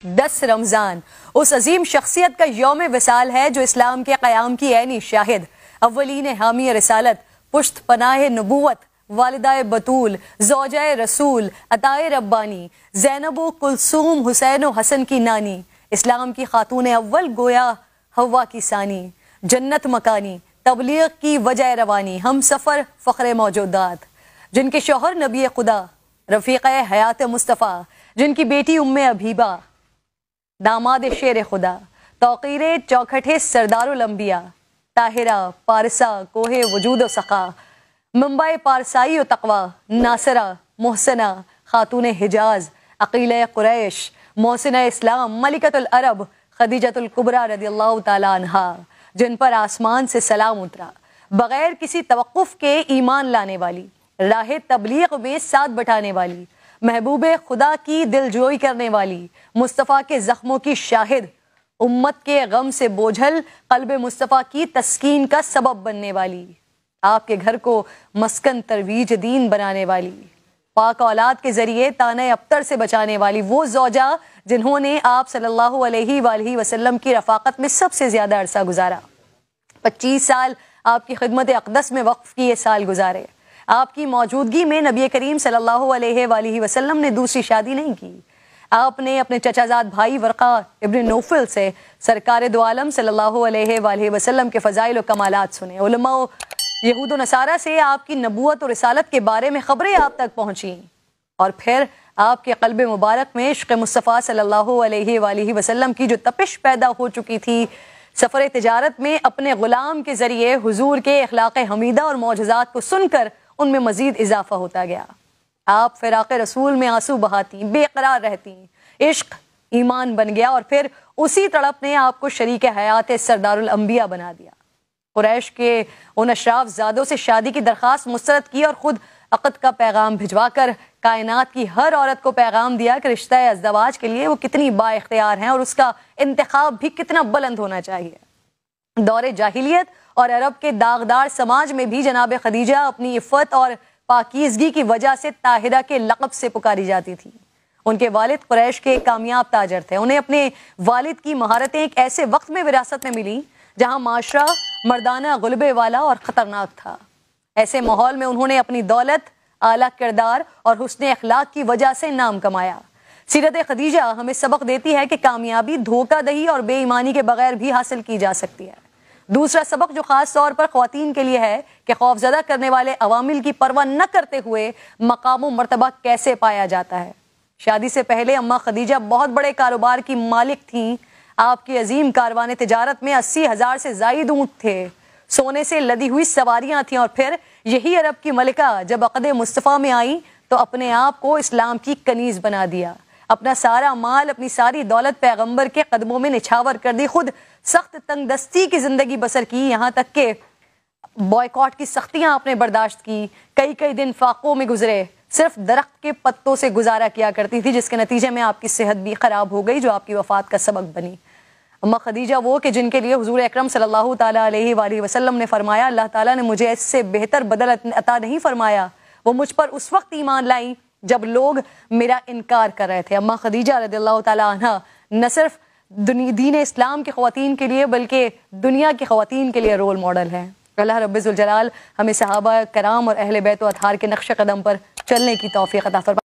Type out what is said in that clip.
10 رمضان اس عظیم شخصیت کا یوم وصال ہے جو اسلام کے قیام کی عینی شاہد، اولین حامی رسالت، پشت پناہ نبوت، والدہ بطول، زوجہ رسول، عطائے ربانی، زینب و کلثوم، حسین و حسن کی نانی، اسلام کی خاتون اول، گویا حوا کی ثانی، جنت مکانی، تبلیغ کی وجہ روانی، ہم سفر فخر موجودات، جن کے شوہر نبی خدا، رفیق حیات مصطفیٰ، جن کی بیٹی ام حبیبہ، داماد شیر خدا، توقیر چوکھٹے سردار الانبیاء، طاہرہ پارسا کوہ وجود و سخا، منبع پارسائی و تقوی، ناصرہ محسنہ خاتون حجاز، عقیلہ قریش، محسنہ اسلام، ملکۃ العرب، خدیجۃ الکبریٰ رضی اللہ تعالی عنہا، جن پر آسمان سے سلام اترا، بغیر کسی توقف کے ایمان لانے والی، راہ تبلیغ میں ساتھ بٹھانے والی، محبوب خدا کی دل جوئی کرنے والی، مصطفیٰ کے زخموں کی شاہد، امت کے غم سے بوجھل قلب مصطفیٰ کی تسکین کا سبب بننے والی، آپ کے گھر کو مسکن ترویج دین بنانے والی، پاک اولاد کے ذریعے طعنہ ابتر سے بچانے والی، وہ زوجہ جنہوں نے آپ صلی اللہ علیہ وآلہ وسلم کی رفاقت میں سب سے زیادہ عرصہ گزارا، 25 سال آپ کی خدمت اقدس میں وقف کیے سال گزارے، آپ کی موجودگی میں نبی کریم صلی اللہ علیہ وآلہ وسلم نے دوسری شادی نہیں کی، آپ نے اپنے چچا زاد بھائی ورقہ ابن نوفل سے سرکار دو عالم صلی اللہ علیہ وآلہ وسلم کے فضائل و کمالات سنے، علماء و یہود و نصارہ سے آپ کی نبوت و رسالت کے بارے میں خبریں آپ تک پہنچیں، اور پھر آپ کے قلب مبارک میں عشق مصطفیٰ صلی اللہ علیہ وآلہ وسلم کی جو تپش پیدا ہو چکی تھی، سفر تجارت میں اپنے غلام کے ذریعے حضور کے اخلاق حمیدہ اور معجزات کو سن کر ان میں مزید اضافہ ہوتا گیا، آپ فراق رسول میں آنسو بہاتی، بے قرار رہتی، عشق ایمان بن گیا، اور پھر اسی تڑپ نے آپ کو شریک حیات سردار الانبیاء بنا دیا، قریش کے ان اشراف زادوں سے شادی کی درخواست مسترد کی اور خود عقد کا پیغام بھجوا کر کائنات کی ہر عورت کو پیغام دیا کہ رشتہ ازدواج کے لیے وہ کتنی با اختیار ہیں اور اس کا انتخاب بھی کتنا بلند ہونا چاہیے۔ دور جاہلیت اور عرب کے داغدار سماج میں بھی جناب خدیجہ اپنی عفت اور پاکیزگی کی وجہ سے طاہرہ کے لقب سے پکاری جاتی تھی، ان کے والد قریش کے کامیاب تاجر تھے، انہیں اپنے والد کی مہارتیں ایک ایسے وقت میں وراثت میں ملی جہاں معاشرہ مردانہ غلبے والا اور خطرناک تھا، ایسے ماحول میں انہوں نے اپنی دولت، اعلیٰ کردار اور حسن اخلاق کی وجہ سے نام کمایا۔ سیرت خدیجہ ہمیں سبق دیتی ہے کہ کامیابی دھوکہ دہی اور بے ایمانی کے بغیر بھی حاصل کی جا سکتی ہے۔ دوسرا سبق جو خاص طور پر خواتین کے لیے ہے کہ خوفزدہ کرنے والے عوامل کی پرواہ نہ کرتے ہوئے مقام و مرتبہ کیسے پایا جاتا ہے۔ شادی سے پہلے اماں خدیجہ بہت بڑے کاروبار کی مالک تھیں، آپ کی عظیم کاروان تجارت میں 80,000 سے زائد اونٹ تھے، سونے سے لدی ہوئی سواریاں تھیں، اور پھر یہی عرب کی ملکہ جب عقد مصطفیٰ میں آئی تو اپنے آپ کو اسلام کی کنیز بنا دیا، اپنا سارا مال، اپنی ساری دولت پیغمبر کے قدموں میں نچھاور کر دی، خود سخت تنگ دستی کی زندگی بسر کی، یہاں تک کہ بائیکاٹ کی سختیاں آپ نے برداشت کی، کئی دن فاقوں میں گزرے، صرف درخت کے پتوں سے گزارا کیا کرتی تھی، جس کے نتیجے میں آپ کی صحت بھی خراب ہو گئی جو آپ کی وفات کا سبب بنی۔ اماں خدیجہ وہ کہ جن کے لیے حضور اکرم صلی اللہ تعالیٰ علیہ وآلہ وسلم نے فرمایا اللہ تعالیٰ نے مجھے اس سے بہتر بدل عطا نہیں فرمایا، وہ مجھ پر اس وقت ایمان لائیں جب لوگ میرا انکار کر رہے تھے۔ اماں خدیجہ رضی اللہ تعالیٰ عنہا نہ صرف دین اسلام کی خواتین کے لیے بلکہ دنیا کی خواتین کے لیے رول ماڈل ہیں۔ اللہ رب ذوالجلال ہمیں صحابہ کرام اور اہل بیت و اطہار کے نقش قدم پر چلنے کی توفیق عطا فرمائے۔